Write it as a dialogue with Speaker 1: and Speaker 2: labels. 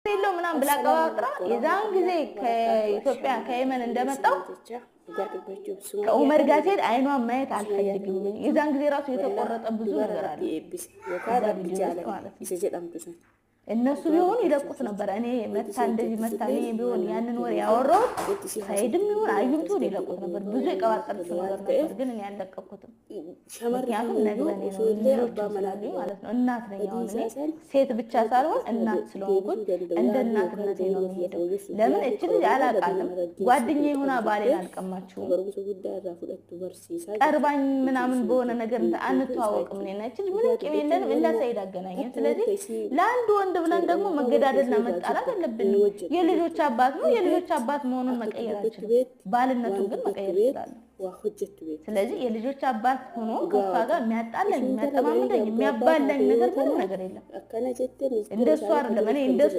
Speaker 1: ሌሎ ምናምን ብላ ቀባጥራ የዛን ጊዜ ከኢትዮጵያ ከየመን እንደመጣው ከኡመር ጋር ሲሄድ አይኗን ማየት አልፈልግም የዛን ጊዜ ራሱ የተቆረጠ ብዙ ነገር አለ እነሱ ቢሆኑ ይለቁት ነበር እኔ መታ እንደዚህ መታ እኔ ቢሆን ያንን ወሬ ያወራው ሳይድም ይሁን አዩቱ ይለቁት ነበር ብዙ የቀባጠሩት ነገር ነበር ግን እኔ አልለቀኩትም ምክንያቱም ነገኔ ነው ሌሎች ማለት ነው እናት ነኝ አሁን እኔ ሴት ብቻ ሳልሆን እናት ስለሆንኩኝ እንደ እናትነቴ ነው የሚሄደው ለምን እቺ ልጅ አላቃለም ጓደኛዬ ሆና ባሌን አልቀማችሁ ቀርባኝ ምናምን በሆነ ነገር አንተዋወቅም እኔና እቺ ልጅ ምን ቂም የለንም እንደ ሰይድ አገናኘን ስለዚህ ለአንድ ወንድ ብለን ደግሞ መገዳደልና መጣላት አለብን የልጆች አባት ነው የልጆች አባት መሆኑን መቀየራችን ባልነቱን ግን መቀየር ይችላል ስለዚህ የልጆች አባት ሆኖ ከሷ ጋር የሚያጣለኝ የሚያጠማምደኝ የሚያባላኝ ነገር ምንም ነገር የለም እንደሷ አይደለም እኔ እንደሷ